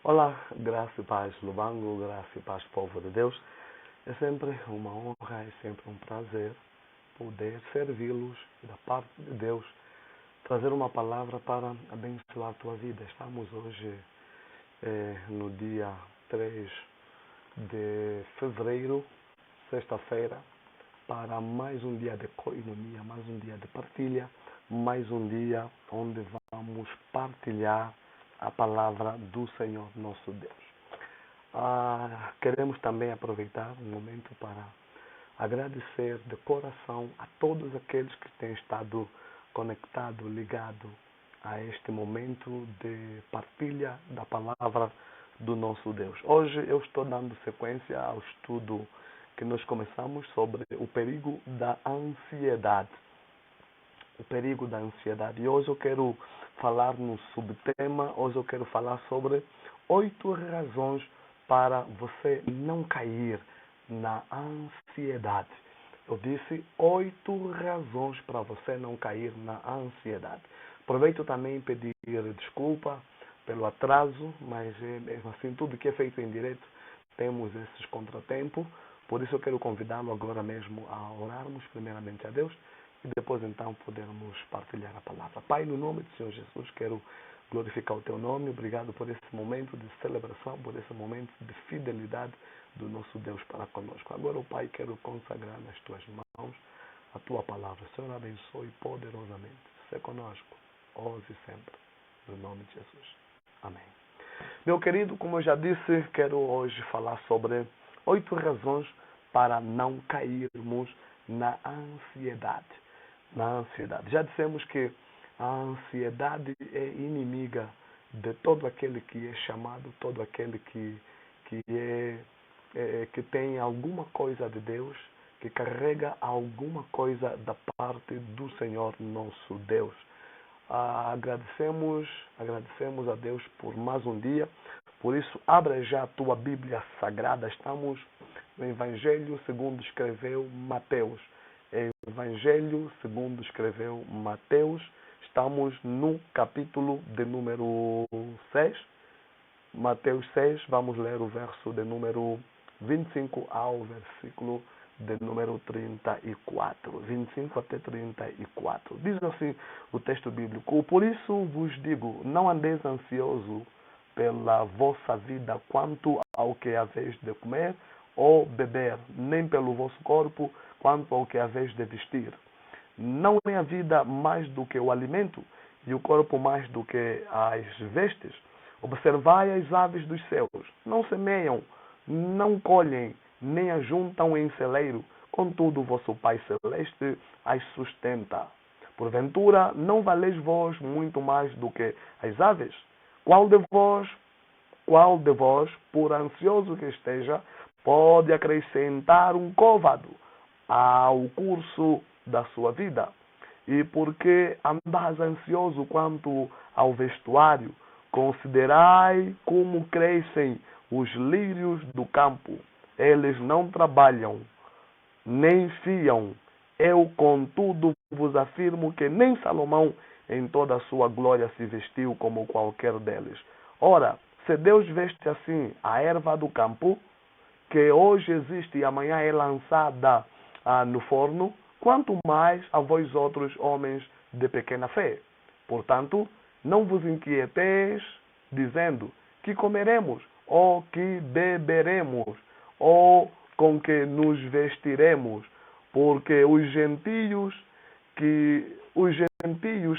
Olá, graça e paz, Lubango, graça e paz, povo de Deus. É sempre uma honra, é sempre um prazer poder servi-los e, da parte de Deus, trazer uma palavra para abençoar a tua vida. Estamos hoje no dia 3 de fevereiro, sexta-feira, para mais um dia de coinonia, mais um dia de partilha, mais um dia onde vamos partilhar a palavra do Senhor nosso Deus. Queremos também aproveitar um momento para agradecer de coração a todos aqueles que têm estado conectados, ligados a este momento de partilha da palavra do nosso Deus. Hoje eu estou dando sequência ao estudo que nós começamos sobre o perigo da ansiedade. O perigo da ansiedade. E hoje eu quero falar no subtema, hoje eu quero falar sobre 8 razões para você não cair na ansiedade. Eu disse 8 razões para você não cair na ansiedade. Aproveito também pedir desculpa pelo atraso, mas mesmo assim tudo que é feito em direto temos esses contratempos. Por isso eu quero convidá-lo agora mesmo a orarmos primeiramente a Deus e depois então podermos partilhar a palavra. Pai, no nome do Senhor Jesus, quero glorificar o Teu nome. Obrigado por esse momento de celebração, por esse momento de fidelidade do nosso Deus para conosco. Agora, Pai, quero consagrar nas Tuas mãos a Tua palavra. Senhor, abençoe poderosamente. Seja conosco, hoje e sempre. No nome de Jesus. Amém. Meu querido, como eu já disse, quero hoje falar sobre 8 razões para não cairmos na ansiedade. Na ansiedade. Já dissemos que a ansiedade é inimiga de todo aquele que é chamado, todo aquele que tem alguma coisa de Deus, que carrega alguma coisa da parte do Senhor nosso Deus. Agradecemos a Deus por mais um dia. Por isso, abra já a tua Bíblia Sagrada. Estamos no Evangelho segundo escreveu Mateus. Evangelho segundo escreveu Mateus. Estamos no capítulo de número 6. Mateus 6, vamos ler o verso de número 25 ao versículo de número 34. 25 até 34. Diz assim o texto bíblico: Por isso vos digo, não andeis ansioso pela vossa vida quanto ao que haveis de comer ou beber, nem pelo vosso corpo quanto ao que haveis de vestir. Não é a vida mais do que o alimento, e o corpo mais do que as vestes? Observai as aves dos céus, não semeiam, não colhem, nem ajuntam em celeiro, contudo o vosso Pai Celeste as sustenta. Porventura, não valeis vós muito mais do que as aves? Qual de vós, por ansioso que esteja, pode acrescentar um côvado ao curso da sua vida? E porque andais ansioso quanto ao vestuário, considerai como crescem os lírios do campo. Eles não trabalham, nem fiam. Eu, contudo, vos afirmo que nem Salomão, em toda a sua glória, se vestiu como qualquer deles. Ora, se Deus veste assim a erva do campo, que hoje existe e amanhã é lançada no forno, quanto mais a vós outros homens de pequena fé. Portanto, não vos inquieteis, dizendo que comeremos, ou que beberemos, ou com que nos vestiremos, porque os gentios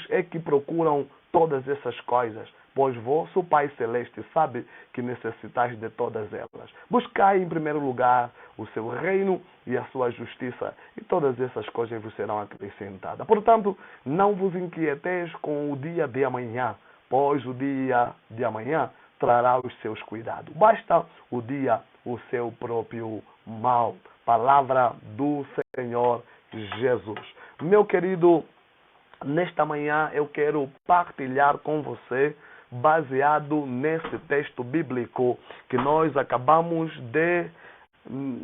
é que procuram todas essas coisas, pois vosso Pai Celeste sabe que necessitais de todas elas. Buscai em primeiro lugar o seu reino e a sua justiça, e todas essas coisas vos serão acrescentadas. Portanto, não vos inquieteis com o dia de amanhã, pois o dia de amanhã trará os seus cuidados. Basta o dia o seu próprio mal. Palavra do Senhor Jesus. Meu querido, nesta manhã eu quero partilhar com você, baseado nesse texto bíblico que nós acabamos de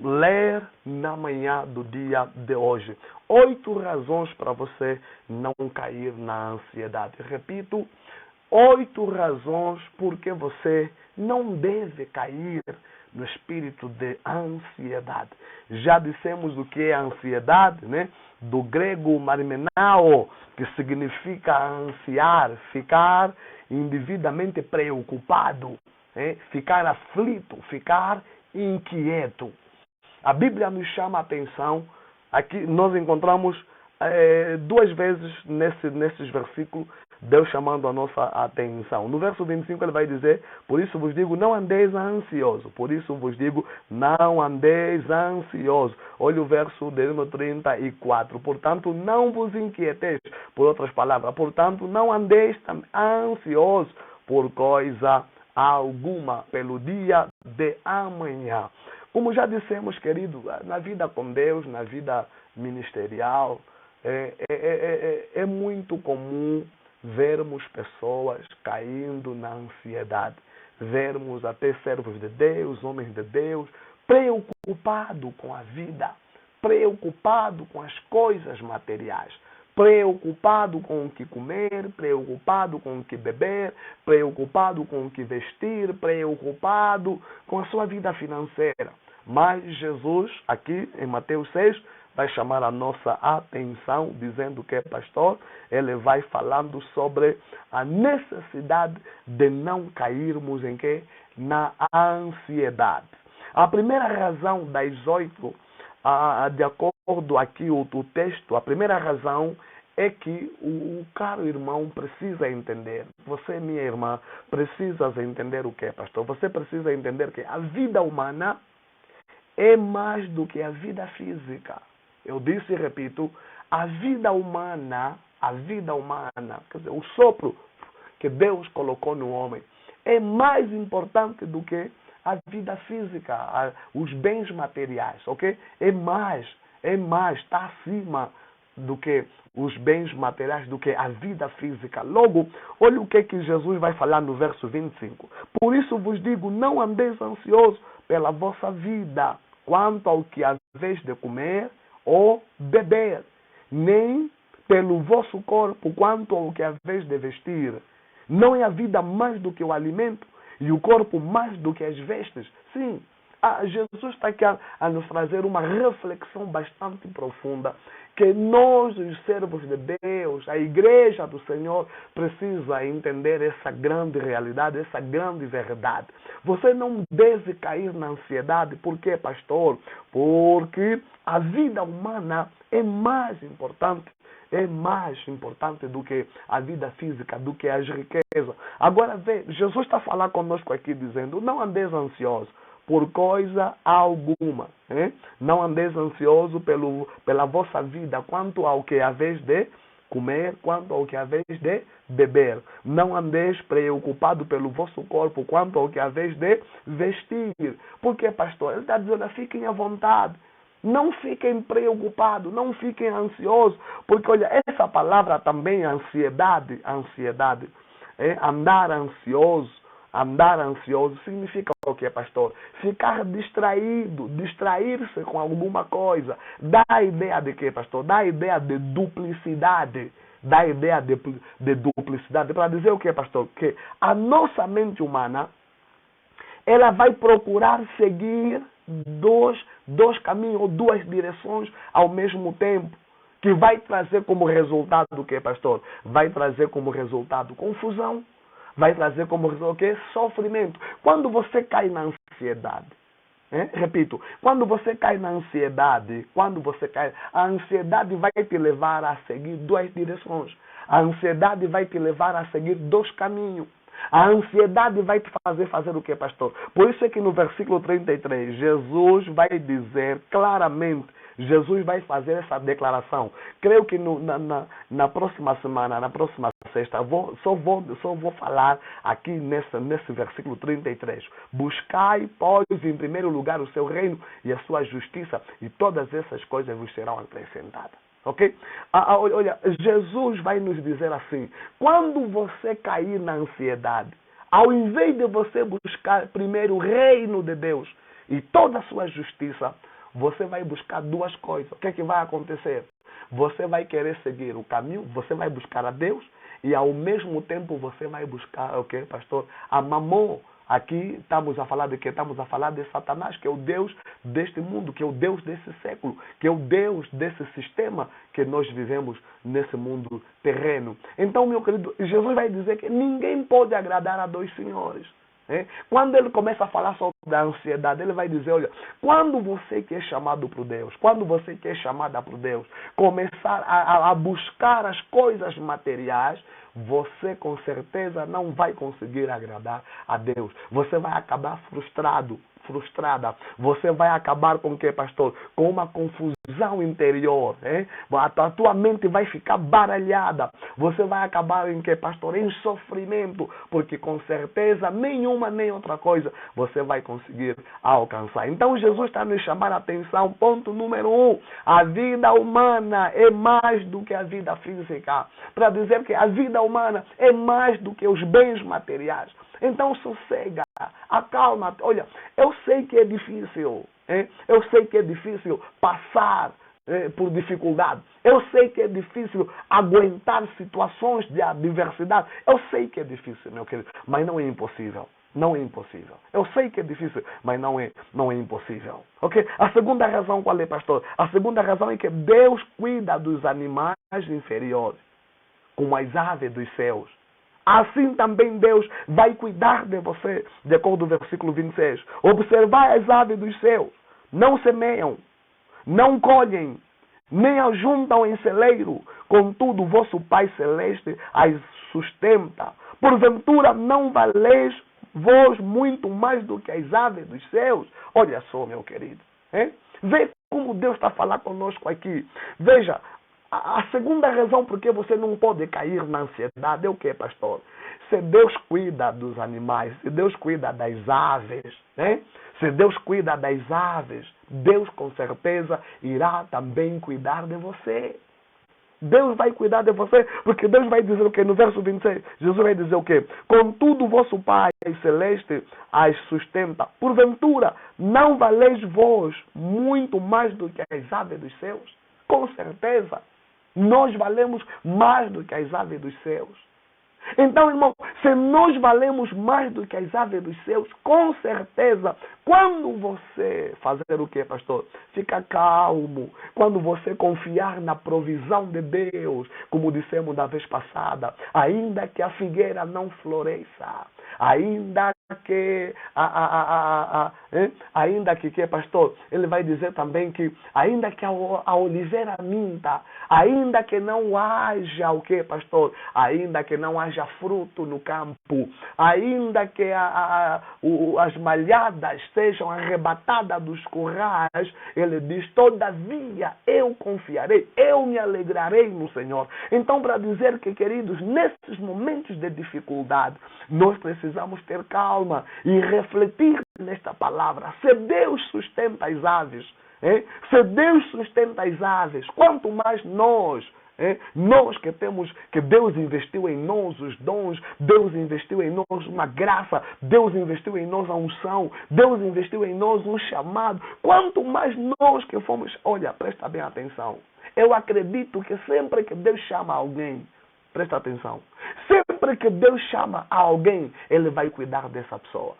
ler na manhã do dia de hoje. 8 razões para você não cair na ansiedade. Repito, 8 razões por que você não deve cair no espírito de ansiedade. Já dissemos o que é ansiedade, né? Do grego marimenao, que significa ansiar, ficar indevidamente preocupado, né? Ficar aflito, ficar inquieto. A Bíblia nos chama a atenção, aqui nós encontramos 2 vezes nesses versículos, Deus chamando a nossa atenção. No verso 25 ele vai dizer, por isso vos digo, não andeis ansioso. Por isso vos digo, não andeis ansioso. Olha o verso de número 34. Portanto, não vos inquieteis. Por outras palavras, portanto, não andeis ansioso por coisa alguma, pelo dia de amanhã. Como já dissemos, querido, na vida com Deus, na vida ministerial, é muito comum vermos pessoas caindo na ansiedade. Vermos até servos de Deus, homens de Deus, preocupado com a vida, preocupado com as coisas materiais, preocupado com o que comer, preocupado com o que beber, preocupado com o que vestir, preocupado com a sua vida financeira. Mas Jesus, aqui em Mateus 6, vai chamar a nossa atenção, dizendo que, pastor, ele vai falando sobre a necessidade de não cairmos em quê? Na ansiedade. A primeira razão das 8, de acordo aqui o texto, a primeira razão é que o caro irmão precisa entender. Você, minha irmã, precisas entender o que, pastor? Você precisa entender que a vida humana é mais do que a vida física. Eu disse e repito, a vida humana, quer dizer, o sopro que Deus colocou no homem, é mais importante do que a vida física, os bens materiais, ok? É mais, está acima do que os bens materiais, do que a vida física. Logo, olha o que Jesus vai falar no verso 25. Por isso vos digo, não andeis ansiosos pela vossa vida, quanto ao que haveis de comer ou beber, nem pelo vosso corpo, quanto ao que haveis de vestir. Não é a vida mais do que o alimento, e o corpo mais do que as vestes? Sim, Jesus está aqui a nos trazer uma reflexão bastante profunda, que nós, os servos de Deus, a igreja do Senhor, precisa entender essa grande realidade, essa grande verdade. Você não deve cair na ansiedade. Por quê, pastor? Porque a vida humana é mais importante do que a vida física, do que as riquezas. Agora, Jesus está falando conosco aqui dizendo, não andeis ansiosos por coisa alguma. Não andeis ansioso pela vossa vida, quanto ao que haveis de comer, quanto ao que haveis de beber. Não andeis preocupado pelo vosso corpo, quanto ao que haveis de vestir. Por que, pastor? Ele está dizendo, fiquem à vontade. Não fiquem preocupados, não fiquem ansiosos, porque olha, essa palavra também, ansiedade, andar ansioso significa o que, pastor? Ficar distraído, distrair-se com alguma coisa. Dá a ideia de quê, pastor? Dá a ideia de duplicidade. Dá a ideia de duplicidade. Para dizer o que, pastor? Que a nossa mente humana, ela vai procurar seguir dois caminhos ou 2 direções ao mesmo tempo, que vai trazer como resultado o que, pastor? Vai trazer como resultado confusão, vai trazer como resultado o que? Sofrimento. Quando você cai na ansiedade, repito, quando você cai na ansiedade, a ansiedade vai te levar a seguir 2 direções. A ansiedade vai te levar a seguir 2 caminhos. A ansiedade vai te fazer o que, pastor? Por isso é que no versículo 33, Jesus vai dizer claramente, Jesus vai fazer essa declaração. Creio que na próxima semana, na próxima sexta, só vou falar aqui nesse versículo 33. Buscai, pois, em primeiro lugar o seu reino e a sua justiça, e todas essas coisas vos serão acrescentadas. Ok? Olha, Jesus vai nos dizer assim, quando você cair na ansiedade, ao invés de você buscar primeiro o reino de Deus e toda a sua justiça, você vai buscar 2 coisas. O que é que vai acontecer? Você vai querer seguir o caminho, você vai buscar a Deus e ao mesmo tempo você vai buscar o que, pastor? A mamon. Aqui estamos a falar de quê? Estamos a falar de Satanás, que é o Deus deste mundo, que é o Deus desse século, que é o Deus desse sistema que nós vivemos nesse mundo terreno. Então, meu querido, Jesus vai dizer que ninguém pode agradar a dois senhores. Quando ele começa a falar sobre a ansiedade, ele vai dizer, olha, quando você que é chamado por Deus, quando você que é chamada por Deus, começar a buscar as coisas materiais, você com certeza não vai conseguir agradar a Deus. Você vai acabar frustrada. Você vai acabar com o que, pastor? Com uma confusão interior. A tua mente vai ficar baralhada. Você vai acabar em que, pastor? Em sofrimento. Porque com certeza nenhuma nem outra coisa você vai conseguir alcançar. Então Jesus está nos chamando a atenção. Ponto número 1. A vida humana é mais do que a vida física. Para dizer que a vida humana é mais do que os bens materiais. Então sossega, acalma. Olha, eu sei que é difícil. Eu sei que é difícil passar por dificuldade. Eu sei que é difícil aguentar situações de adversidade. Eu sei que é difícil, meu querido, mas não é impossível. Não é impossível. Eu sei que é difícil, mas não é impossível. Ok? A segunda razão qual é, pastor? A segunda razão é que Deus cuida dos animais inferiores, como as aves dos céus. Assim também Deus vai cuidar de você, de acordo com o versículo 26. Observai as aves dos céus, não semeiam, não colhem, nem ajuntam em celeiro, contudo o vosso Pai Celeste as sustenta. Porventura não valeis vós muito mais do que as aves dos céus? Olha só, meu querido. Vê como Deus está falando conosco aqui. Veja, a segunda razão por que você não pode cair na ansiedade é o que, pastor? Se Deus cuida dos animais, se Deus cuida das aves, se Deus cuida das aves, Deus com certeza irá também cuidar de você. Deus vai cuidar de você, porque Deus vai dizer o que? No verso 26, Jesus vai dizer o que? Contudo, vosso Pai Celeste as sustenta. Porventura, não valeis vós muito mais do que as aves dos céus? Com certeza. Nós valemos mais do que as aves dos céus. Então, irmão, se nós valemos mais do que as aves dos céus, com certeza, quando você fazer o que, pastor? Fica calmo. Quando você confiar na provisão de Deus, como dissemos da vez passada, ainda que a figueira não floresça, ainda que pastor, ele vai dizer também que ainda que a oliveira minta, ainda que não haja o que, pastor? Ainda que não haja fruto no campo, ainda que as malhadas sejam arrebatadas dos currais, ele diz, todavia eu confiarei, eu me alegrarei no Senhor. Então, para dizer que, queridos, nesses momentos de dificuldade, nós precisamos ter calma e refletir nesta palavra. Se Deus sustenta as aves, se Deus sustenta as aves, quanto mais nós, nós que temos, que Deus investiu em nós os dons, Deus investiu em nós uma graça, Deus investiu em nós a unção, Deus investiu em nós um chamado, quanto mais nós que fomos, olha, presta bem atenção, eu acredito que sempre que Deus chama alguém, presta atenção, sempre que Deus chama alguém, Ele vai cuidar dessa pessoa.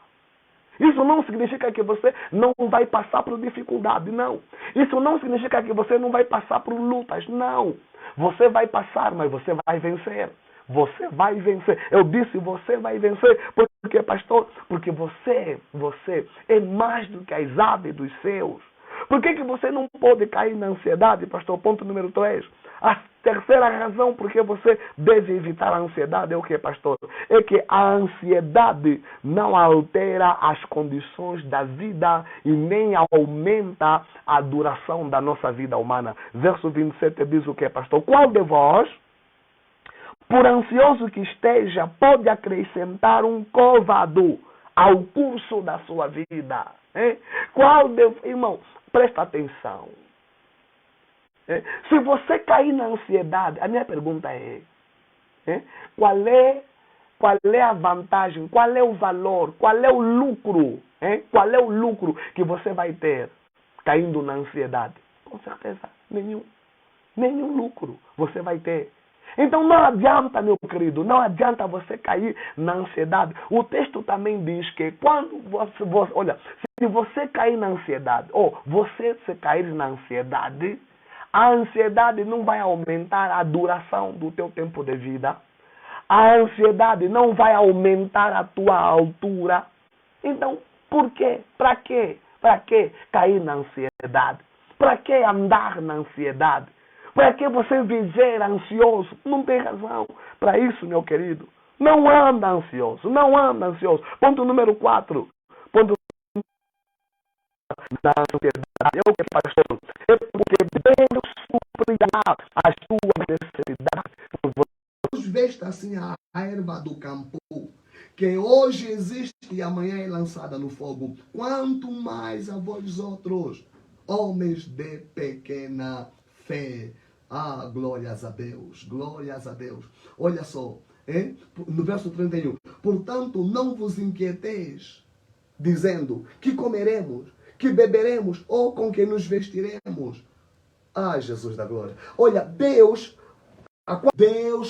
Isso não significa que você não vai passar por dificuldade, não. Isso não significa que você não vai passar por lutas, não. Você vai passar, mas você vai vencer. Você vai vencer. Eu disse, você vai vencer. Por quê, pastor? Porque você é mais do que as aves dos céus. Por que você não pode cair na ansiedade, pastor? Ponto número 3. A terceira razão por que você deve evitar a ansiedade é o que, pastor? É que a ansiedade não altera as condições da vida e nem aumenta a duração da nossa vida humana. Verso 27 diz o que, pastor? Qual de vós, por ansioso que esteja, pode acrescentar um côvado ao curso da sua vida? Irmão, presta atenção. Se você cair na ansiedade, a minha pergunta é, qual é a vantagem, qual é o valor, qual é o lucro, qual é o lucro que você vai ter caindo na ansiedade? Com certeza, nenhum lucro você vai ter. Então não adianta, meu querido, não adianta você cair na ansiedade. O texto também diz que quando olha, se você cair na ansiedade, ou você se cair na ansiedade, a ansiedade não vai aumentar a duração do teu tempo de vida. A ansiedade não vai aumentar a tua altura. Então, por quê? Para quê? Para que cair na ansiedade? Para que andar na ansiedade? Para que você viver ansioso? Não tem razão para isso, meu querido. Não anda ansioso, não anda ansioso. Ponto número 4. Ponto da ansiedade. É o que, pastor? É porque Deus suprirá as tuas necessidades. Deus veste assim a erva do campo, que hoje existe e amanhã é lançada no fogo. Quanto mais a vós outros, homens de pequena fé. Ah, glórias a Deus, glórias a Deus. Olha só, hein? No verso 31. Portanto, não vos inquieteis, dizendo que comeremos, que beberemos ou com que nos vestiremos. Ah, Jesus da glória. Olha, Deus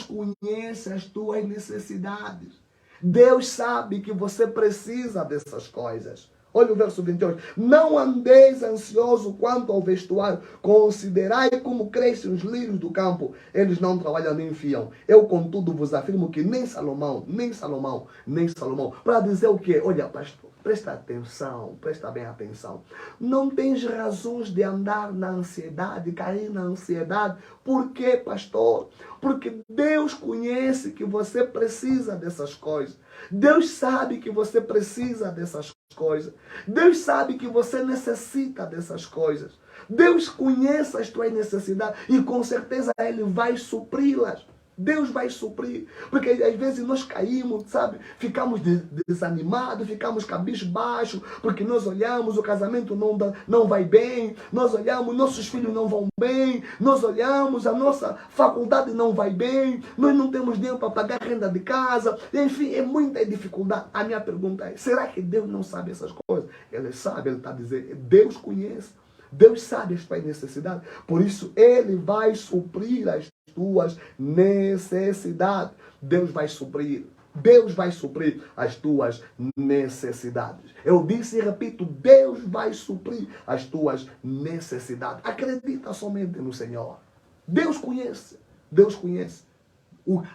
conhece as tuas necessidades. Deus sabe que você precisa dessas coisas. Olha o verso 28. Não andeis ansioso quanto ao vestuário. Considerai como crescem os lírios do campo. Eles não trabalham nem fiam. Eu, contudo, vos afirmo que nem Salomão. Para dizer o quê? Olha, pastor, presta atenção, presta bem atenção. Não tens razões de andar na ansiedade, cair na ansiedade. Por quê, pastor? Porque Deus conhece que você precisa dessas coisas. Deus sabe que você precisa dessas coisas. Deus sabe que você necessita dessas coisas. Deus conhece as tuas necessidades e com certeza Ele vai supri-las. Deus vai suprir. Porque às vezes nós caímos, sabe? Ficamos desanimados, ficamos cabisbaixos, porque nós olhamos, o casamento não vai bem, nós olhamos, nossos filhos não vão bem, nós olhamos, a nossa faculdade não vai bem, nós não temos dinheiro para pagar a renda de casa, enfim, é muita dificuldade. A minha pergunta é, será que Deus não sabe essas coisas? Ele sabe, Ele está dizendo, Deus conhece. Deus sabe as tuas necessidades, por isso Ele vai suprir as tuas necessidades. Deus vai suprir as tuas necessidades. Eu disse e repito, Deus vai suprir as tuas necessidades. Acredita somente no Senhor. Deus conhece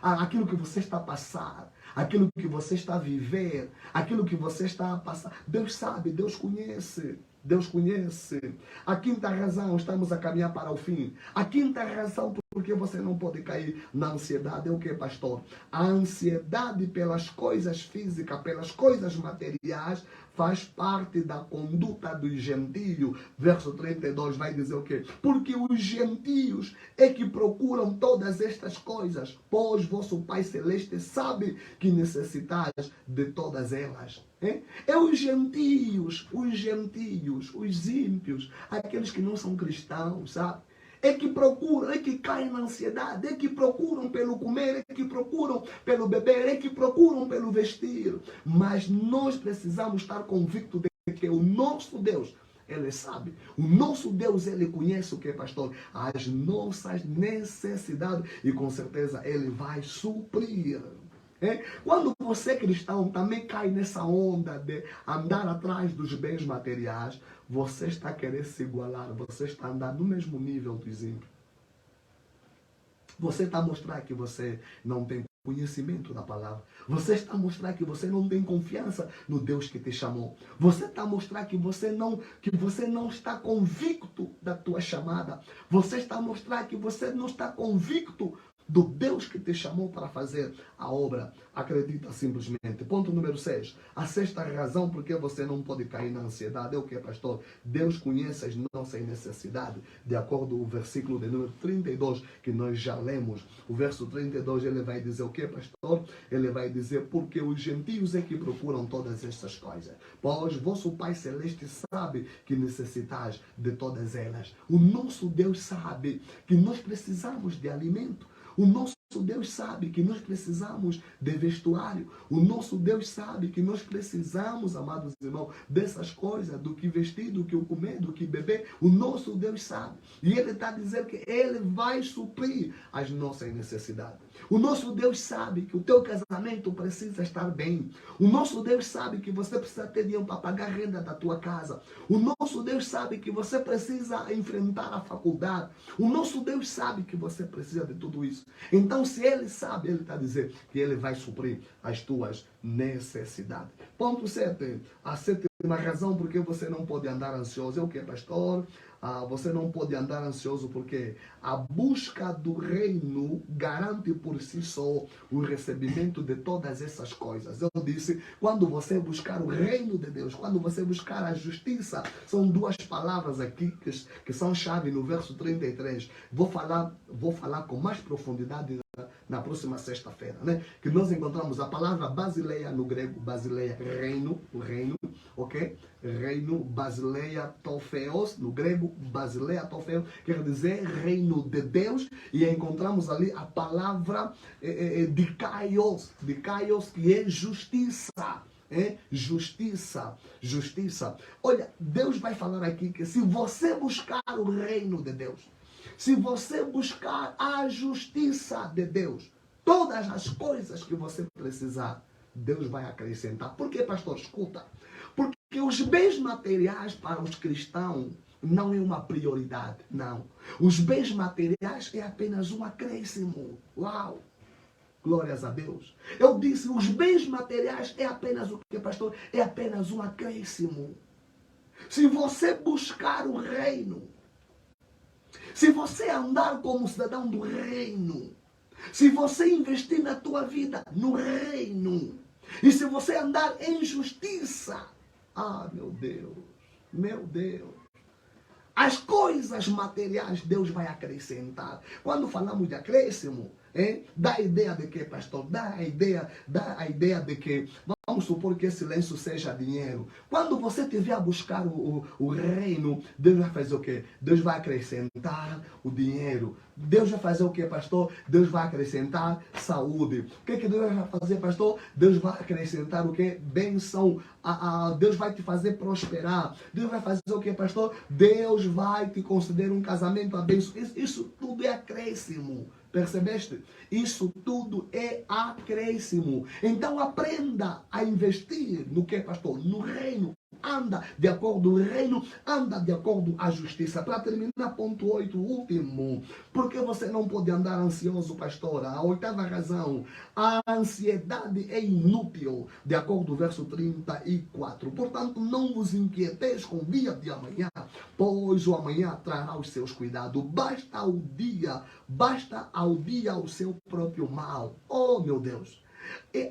aquilo que você está a passar, aquilo que você está a viver, aquilo que você está a passar. Deus sabe, Deus conhece. Deus conhece. A quinta razão, estamos a caminhar para o fim. A quinta razão porque você não pode cair na ansiedade é o que, pastor? A ansiedade pelas coisas físicas, pelas coisas materiais, faz parte da conduta dos gentios. Verso 32 vai dizer o quê? Porque os gentios é que procuram todas estas coisas, pois vosso Pai Celeste sabe que necessitais de todas elas. É os gentios, os ímpios, aqueles que não são cristãos, sabe? É que procuram, é que caem na ansiedade, é que procuram pelo comer, é que procuram pelo beber, é que procuram pelo vestir. Mas nós precisamos estar convictos de que o nosso Deus, Ele sabe. O nosso Deus, Ele conhece o que, pastor? As nossas necessidades e com certeza Ele vai suprir. Quando você cristão também cai nessa onda de andar atrás dos bens materiais, você está querendo se igualar, você está andando no mesmo nível dos ímpios. Você está a mostrar que você não tem conhecimento da palavra. Você está a mostrar que você não tem confiança no Deus que te chamou. Você está a mostrar que você não está convicto da tua chamada. Você está a mostrar que você não está convicto do Deus que te chamou para fazer a obra. Acredita simplesmente. Ponto número 6. A sexta razão por que você não pode cair na ansiedade é o que, pastor? Deus conhece as nossas necessidades. De acordo com o versículo de número 32, que nós já lemos. O verso 32, ele vai dizer o que, pastor? Ele vai dizer, porque os gentios é que procuram todas estas coisas. Pois vosso Pai Celeste sabe que necessitais de todas elas. O nosso Deus sabe que nós precisamos de alimento. O nosso Deus sabe que nós precisamos de vestuário. O nosso Deus sabe que nós precisamos, amados irmãos, dessas coisas, do que vestir, do que comer, do que beber. O nosso Deus sabe. E Ele está dizendo que Ele vai suprir as nossas necessidades. O nosso Deus sabe que o teu casamento precisa estar bem. O nosso Deus sabe que você precisa ter dinheiro para pagar a renda da tua casa. O nosso Deus sabe que você precisa enfrentar a faculdade. O nosso Deus sabe que você precisa de tudo isso. Então, se Ele sabe, Ele está dizendo que Ele vai suprir as tuas necessidades. Ponto 7. A sétima razão por que você não pode andar ansioso é o que, pastor? Você não pode andar ansioso porque a busca do reino garante por si só o recebimento de todas essas coisas. Eu disse, quando você buscar o reino de Deus, quando você buscar a justiça, são duas palavras aqui que são chave no verso 33. Vou falar com mais profundidade na próxima sexta-feira, né? Que nós encontramos a palavra basileia no grego, basileia, reino, o reino, ok? Reino, basileia, tofeos, no grego, basileia, tofeos, quer dizer reino de Deus, e encontramos ali a palavra dikaios, que é justiça. Justiça. Olha, Deus vai falar aqui que se você buscar o reino de Deus, se você buscar a justiça de Deus, todas as coisas que você precisar, Deus vai acrescentar. Por que, pastor? Escuta. Porque os bens materiais para os cristãos não é uma prioridade, não. Os bens materiais é apenas um acréscimo. Uau! Glórias a Deus. Eu disse, os bens materiais é apenas o que, pastor? É apenas um acréscimo. Se você buscar o reino, se você andar como cidadão do reino, se você investir na tua vida no reino, e se você andar em justiça, meu Deus, as coisas materiais Deus vai acrescentar. Quando falamos de acréscimo, dá a ideia de que, pastor? Dá a ideia de que, vamos supor que esse lenço seja dinheiro. Quando você estiver a buscar o reino, Deus vai fazer o quê? Deus vai acrescentar o dinheiro. Deus vai fazer o quê, pastor? Deus vai acrescentar saúde. O que Deus vai fazer, pastor? Deus vai acrescentar o quê? Bênção. Deus vai te fazer prosperar. Deus vai fazer o quê, pastor? Deus vai te conceder um casamento abençoado. Isso tudo é acréscimo. Percebeste? Isso tudo é acréscimo. Então aprenda a investir no que, pastor? No reino. Anda de acordo com o reino, anda de acordo com a justiça. Para terminar, ponto 8, último. Por que você não pode andar ansioso, pastor? A oitava razão. A ansiedade é inútil, de acordo com o verso 34. Portanto, não vos inquieteis com o dia de amanhã, pois o amanhã trará os seus cuidados. Basta ao dia o seu próprio mal. Oh, meu Deus.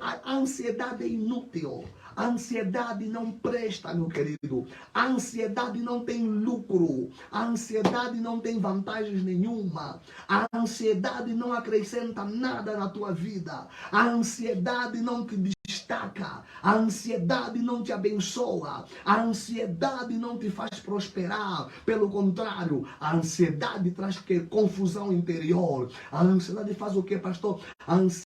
A ansiedade é inútil. A ansiedade não presta, meu querido. A ansiedade não tem lucro. A ansiedade não tem vantagens nenhuma. A ansiedade não acrescenta nada na tua vida. A ansiedade não te destaca. A ansiedade não te abençoa. A ansiedade não te faz prosperar. Pelo contrário, a ansiedade traz confusão interior. A ansiedade faz o que, pastor? A ansiedade